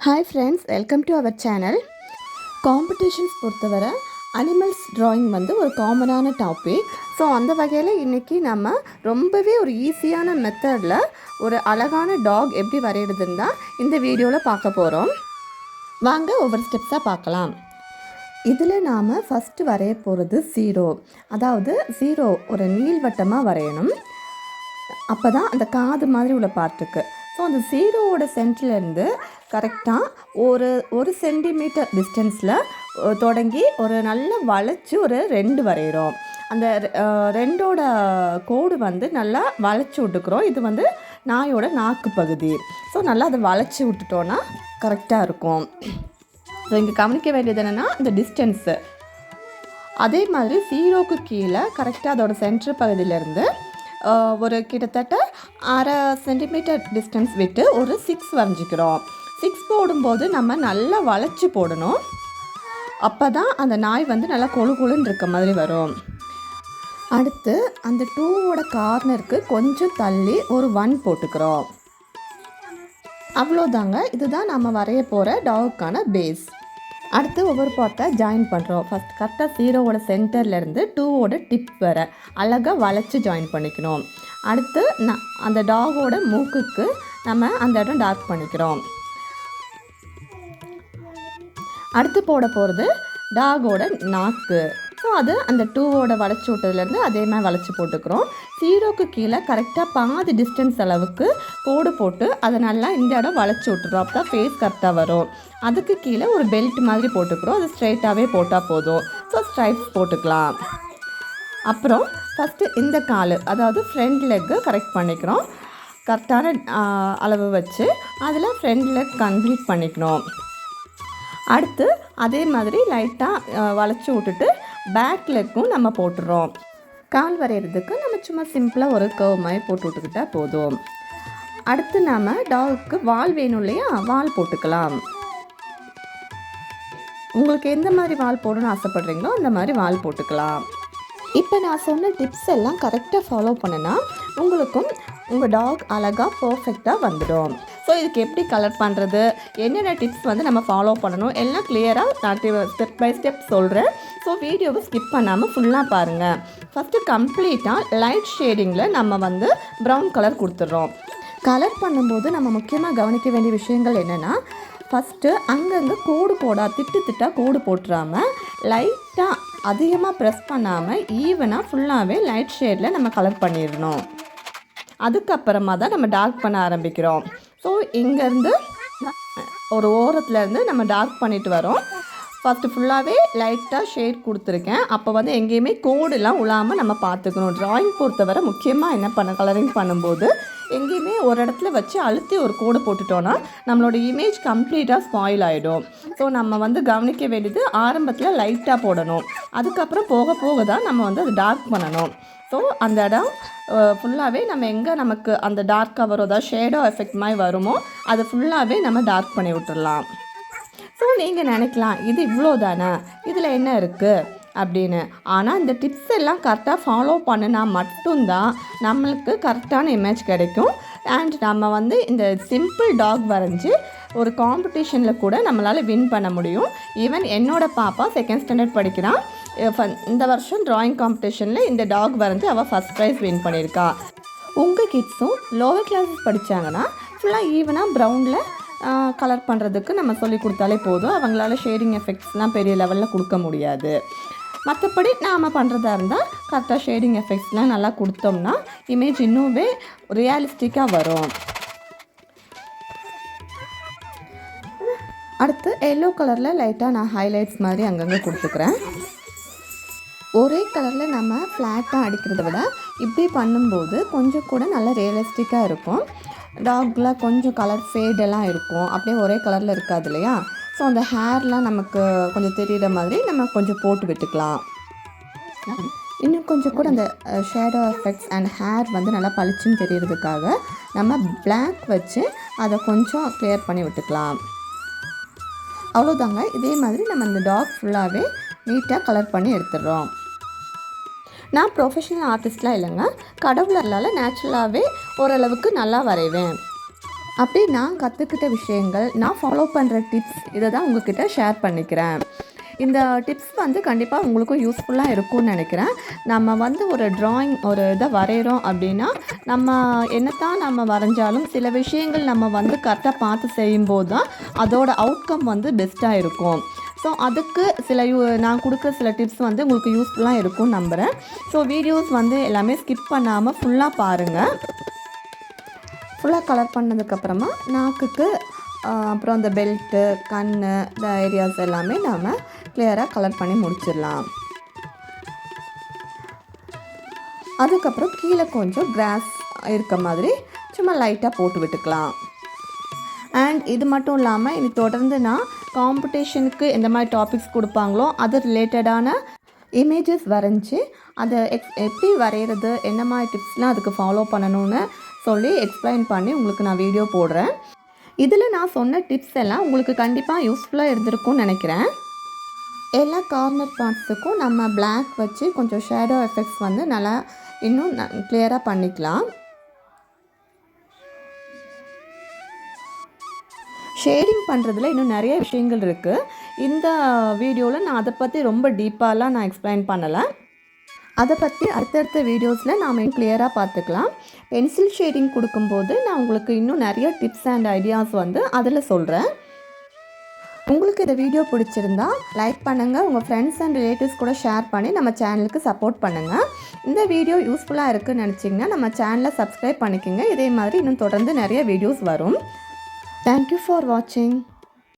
Hi friends, welcome to our channel. Competitions பொறுத்தவரை animals drawing வந்து ஒரு காமனான டாபிக். ஸோ அந்த வகையில் இன்றைக்கி நம்ம ரொம்பவே ஒரு ஈஸியான மெத்தடில் ஒரு அழகான டாக் எப்படி வரையிறதுன்னு தான் இந்த வீடியோவில் பார்க்க போகிறோம். வாங்க ஒவ்வொரு ஸ்டெப்ஸாக பார்க்கலாம். இதில் நாம் ஃபஸ்ட்டு வரைய போகிறது ஜீரோ. அதாவது ஜீரோ ஒரு நீள்வட்டமாக வரையணும். அப்போ தான் அந்த காது மாதிரி உள்ள பார்ட்டுக்கு. ஸோ அந்த ஜீரோவோட சென்டர்லேருந்து கரெக்டாக ஒரு சென்டிமீட்டர் டிஸ்டன்ஸில் தொடங்கி ஒரு நல்ல வளைச்சி ஒரு 2 வரைகிறோம். அந்த ரெண்டோட கோடு வந்து நல்லா வளைச்சி விட்டுக்கிறோம். இது வந்து நாயோட நாக்கு பகுதி. ஸோ நல்லா அதை வளைச்சி விட்டுட்டோன்னா கரெக்டாக இருக்கும். ஸோ இங்கே கவனிக்க வேண்டியது என்னென்னா இந்த டிஸ்டன்ஸு. அதே மாதிரி ஜீரோக்கு கீழே கரெக்டாக அதோட சென்டர் பகுதியிலேருந்து ஒரு கிட்டத்தட்ட 1/2 சென்டிமீட்டர் டிஸ்டன்ஸ் விட்டு ஒரு 6 வரைஞ்சிக்கிறோம். 6 போடும்போது நம்ம நல்லா வளைச்சி போடணும். அப்போ தான் அந்த நாய் வந்து நல்லா கொழுன்னு இருக்க மாதிரி வரும். அடுத்து அந்த 2ஓட கார்னருக்கு கொஞ்சம் தள்ளி ஒரு 1 போட்டுக்கிறோம். அவ்வளோதாங்க. இதுதான் நம்ம வரைய போகிற டாகுக்கான பேஸ். அடுத்து ஒவ்வொரு பார்ட்டை ஜாயின் பண்ணுறோம். ஃபஸ்ட் கரெக்டாக ஜீரோவோட சென்டர்லேருந்து 2ஓட டிப் வர அழகாக வளைச்சி ஜாயின் பண்ணிக்கணும். அடுத்து அந்த டாகோட மூக்குக்கு நம்ம அந்த இடம் டார்க் பண்ணிக்கிறோம். அடுத்து போட போகிறது டாகோட நாக்கு. ஸோ அது அந்த 2ஓட வளைச்சி விட்டதுலேருந்து அதே மாதிரி வளைச்சி போட்டுக்கிறோம். ஜீரோக்கு கீழே கரெக்டாக பாதி டிஸ்டன்ஸ் அளவுக்கு கோடு போட்டு அதை நல்லா இந்த இடம் வளைச்சி விட்டுறோம். அப்போ தான் ஃபேஸ் கரெக்டாக வரும். அதுக்கு கீழே ஒரு பெல்ட் மாதிரி போட்டுக்கிறோம். அது ஸ்ட்ரைட்டாகவே போட்டால் போதும். ஸோ ஸ்ட்ரைப்ஸ் போட்டுக்கலாம். அப்புறம் ஃபஸ்ட்டு இந்த கால், அதாவது ஃப்ரண்ட் லெக்கு கரெக்ட் பண்ணிக்கிறோம். கரெக்டான அளவு வச்சு அதில் ஃப்ரண்ட் லெக் கம்ப்ளீட் பண்ணிக்கணும். அடுத்து அதே மாதிரி லைட்டாக வளைச்சி விட்டுட்டு பேக் லெக்கும் நம்ம போட்டுடுறோம். கால் வரைகிறதுக்கு நம்ம சும்மா சிம்பிளாக ஒரு கர்வ் மாதிரி போட்டு விட்டுக்கிட்டால் போதும். அடுத்து நம்ம டாகுக்கு வால் வேணும் இல்லையா, வால் போட்டுக்கலாம். உங்களுக்கு எந்த மாதிரி வால் போடணும்னு ஆசைப்படுறீங்களோ அந்த மாதிரி வால் போட்டுக்கலாம். இப்போ நான் சொன்ன டிப்ஸ் எல்லாம் கரெக்டாக ஃபாலோ பண்ணினா உங்களுக்கும் உங்கள் டாக் அழகாக பர்ஃபெக்டாக வந்துடும். ஸோ இதுக்கு எப்படி கலர் பண்ணுறது, என்னென்ன டிப்ஸ் வந்து நம்ம ஃபாலோ பண்ணணும் எல்லாம் கிளியராக நான் ஸ்டெப் பை ஸ்டெப் சொல்கிறேன். ஸோ வீடியோவை ஸ்கிப் பண்ணாமல் ஃபுல்லாக பாருங்கள். ஃபஸ்ட்டு கம்ப்ளீட்டாக லைட் ஷேடிங்கில் நம்ம வந்து ப்ரௌன் கலர் கொடுத்துட்றோம். கலர் பண்ணும்போது நம்ம முக்கியமாக கவனிக்க வேண்டிய விஷயங்கள் என்னென்னா, ஃபஸ்ட்டு அங்கங்கே கோடு திட்டாக கோடு போட்டுறாமல் லைட்டாக அதிகமாக ப்ரெஸ் பண்ணாமல் ஈவனாக ஃபுல்லாகவே லைட் ஷேடில் நம்ம கலர் பண்ணிடணும். அதுக்கப்புறமா தான் நம்ம டார்க் பண்ண ஆரம்பிக்கிறோம். ஸோ இங்கேருந்து ஒரு ஓரத்துலேருந்து நம்ம டார்க் பண்ணிட்டு வரோம். ஃபஸ்ட்டு ஃபுல்லாகவே லைட்டாக ஷேட் கொடுத்துருக்கேன். அப்போ வந்து எங்கேயுமே கோடுலாம் உழாமல் நம்ம பார்த்துக்கணும். ட்ராயிங் பொறுத்தவரை முக்கியமாக என்ன கலரிங் பண்ணும்போது எங்கேயுமே ஒரு இடத்துல வச்சு அழுத்தி ஒரு கோடு போட்டுட்டோன்னா நம்மளோட இமேஜ் கம்ப்ளீட்டாக ஸ்பாயில் ஆகிடும். ஸோ நம்ம வந்து கவனிக்க வேண்டியது ஆரம்பத்தில் லைட்டாக போடணும். அதுக்கப்புறம் போக போக தான் நம்ம வந்து அது டார்க் பண்ணணும். ஸோ அந்த இடம் ஃபுல்லாகவே நம்ம எங்கே நமக்கு அந்த டார்க் கவரோ அதாவது ஷேடோ எஃபெக்ட் மாதிரி வருமோ அது ஃபுல்லாகவே நம்ம டார்க் பண்ணி விட்டுடலாம். ஸோ நீங்கள் நினைக்கலாம் இது இவ்வளோ தானே, இதில் என்ன இருக்குது அப்படின்னு. ஆனால் இந்த டிப்ஸ் எல்லாம் கரெக்டாக ஃபாலோ பண்ணினா மட்டும்தான் நம்மளுக்கு கரெக்டான இமேஜ் கிடைக்கும். அண்ட் நம்ம வந்து இந்த சிம்பிள் டாக் வரைஞ்சி ஒரு காம்படிஷனில் கூட நம்மளால் வின் பண்ண முடியும். ஈவன் என்னோடய பாப்பா 2nd ஸ்டாண்டர்ட் படிக்கிறான். இந்த வருஷம் ட்ராயிங் காம்படிஷனில் இந்த டாக் வரைஞ்சி அவள் ஃபஸ்ட் ப்ரைஸ் வின் பண்ணியிருக்கா. உங்கள் கிட்ஸும் லோவர் கிளாஸஸ் படித்தாங்கன்னா ஃபுல்லாக ஈவனாக ப்ரௌனில் கலர் பண்ணுறதுக்கு நம்ம சொல்லி கொடுத்தாலே போதும். அவங்களால ஷேடிங் எஃபெக்ட்ஸ்லாம் பெரிய லெவலில் கொடுக்க முடியாது. மற்றபடி நாம் பண்ணுறதா இருந்தால் கரெக்டாக ஷேடிங் எஃபெக்ட்ஸ்லாம் நல்லா கொடுத்தோம்னா இமேஜ் இன்னுமே ரியலிஸ்டிக்காக வரும். அடுத்து எல்லோ கலரில் லைட்டாக நான் ஹைலைட்ஸ் மாதிரி அங்கங்கே கொடுத்துக்கிறேன். ஒரே கலரில் நம்ம ஃப்ளாட்டாக அடிக்கிறத விட இப்படி பண்ணும்போது கொஞ்சம் கூட நல்லா ரியலிஸ்டிக்காக இருக்கும். டாகில் கொஞ்சம் கலர் ஃபேடெல்லாம் இருக்கும், அப்படியே ஒரே கலரில் இருக்காது இல்லையா. ஸோ அந்த ஹேர்லாம் நமக்கு கொஞ்சம் தெரிகிற மாதிரி நம்ம கொஞ்சம் போட்டு விட்டுக்கலாம். இன்னும் கொஞ்சம் கூட அந்த ஷேடோ எஃபெக்ட்ஸ் அண்ட் ஹேர் வந்து நல்லா பளிச்சுன்னு தெரியறதுக்காக நம்ம பிளாக் வச்சு அதை கொஞ்சம் கிளியர் பண்ணி விட்டுக்கலாம். அவ்வளோதாங்க. இதே மாதிரி நம்ம இந்த டாக் ஃபுல்லாகவே நீட்டாக கலர் பண்ணி எடுத்துடுறோம். நான் ப்ரொஃபஷனல் ஆர்டிஸ்ட்லாம் இல்லைங்க, கடவுளால் நேச்சுரலாகவே ஓரளவுக்கு நல்லா வரைவேன். அப்படி நான் கற்றுக்கிட்ட விஷயங்கள், நான் ஃபாலோ பண்ணுற டிப்ஸ் இதை தான் உங்ககிட்ட ஷேர் பண்ணிக்கிறேன். இந்த டிப்ஸ் வந்து கண்டிப்பாக உங்களுக்கும் யூஸ்ஃபுல்லாக இருக்கும்னு நினைக்கிறேன். நம்ம வந்து ஒரு ட்ராயிங் ஒரு இதை வரைகிறோம் அப்படின்னா, நம்ம என்னத்தான் நம்ம வரைஞ்சாலும் சில விஷயங்கள் நம்ம வந்து கரெக்டாக பார்த்து செய்யும்போது தான் அதோட அவுட்கம் வந்து பெஸ்ட்டாக இருக்கும். ஸோ அதுக்கு நான் கொடுக்குற சில டிப்ஸ் வந்து உங்களுக்கு யூஸ்ஃபுல்லாக இருக்கும்னு நம்புகிறேன். ஸோ வீடியோஸ் வந்து எல்லாமே ஸ்கிப் பண்ணாமல் ஃபுல்லாக பாருங்கள். ஃபுல்லாக கலர் பண்ணதுக்கப்புறமா நாக்குக்கு அப்புறம் அந்த பெல்ட்டு, கண், இந்த ஏரியாஸ் எல்லாமே நாம் கிளியராக கலர் பண்ணி முடிச்சிடலாம். அதுக்கப்புறம் கீழே கொஞ்சம் கிராஸ் இருக்க மாதிரி சும்மா லைட்டாக போட்டு விட்டுக்கலாம். அண்ட் இது மட்டும் இல்லாமல் இனி தொடர்ந்து நான் காம்படிஷனுக்கு எந்த மாதிரி டாபிக்ஸ் கொடுப்பாங்களோ அது ரிலேட்டடான இமேஜஸ் வரைஞ்சி அதை எப்படி வரைகிறது, என்ன மாதிரி டிப்ஸ்லாம் அதுக்கு ஃபாலோ பண்ணணும்னு சொல்லி எக்ஸ்பிளைன் பண்ணி உங்களுக்கு நான் வீடியோ போடுறேன். இதில் நான் சொன்ன டிப்ஸ் எல்லாம் உங்களுக்கு கண்டிப்பாக யூஸ்ஃபுல்லாக இருந்திருக்கும்னு நினைக்கிறேன். எல்லா கார்னர் பார்ட்ஸுக்கும் நம்ம பிளாக் வச்சு கொஞ்சம் ஷேடோ எஃபெக்ட்ஸ் வந்து நல்லா இன்னும் கிளியராக பண்ணிக்கலாம். ஷேடிங் பண்ணுறதுல இன்னும் நிறைய விஷயங்கள் இருக்குது. இந்த வீடியோவில் நான் அதை பற்றி ரொம்ப டீப்பாலாம் நான் எக்ஸ்பிளைன் பண்ணலை. அதை பற்றி அடுத்தடுத்த வீடியோஸில் நாம் கிளியராக பார்த்துக்கலாம். பென்சில் ஷேடிங் கொடுக்கும்போது நான் உங்களுக்கு இன்னும் நிறைய டிப்ஸ் அண்ட் ஐடியாஸ் வந்து அதில் சொல்கிறேன். உங்களுக்கு இந்த வீடியோ பிடிச்சிருந்தா லைக் பண்ணுங்கள், உங்கள் ஃப்ரெண்ட்ஸ் அண்ட் ரிலேட்டிவ்ஸ் கூட ஷேர் பண்ணி நம்ம சேனலுக்கு சப்போர்ட் பண்ணுங்கள். இந்த வீடியோ யூஸ்ஃபுல்லாக இருக்குதுன்னு நினச்சிங்கன்னா நம்ம சேனலை சப்ஸ்கிரைப் பண்ணிக்கோங்க. இதே மாதிரி இன்னும் தொடர்ந்து நிறைய வீடியோஸ் வரும். தேங்க்யூ ஃபார் வாட்சிங்.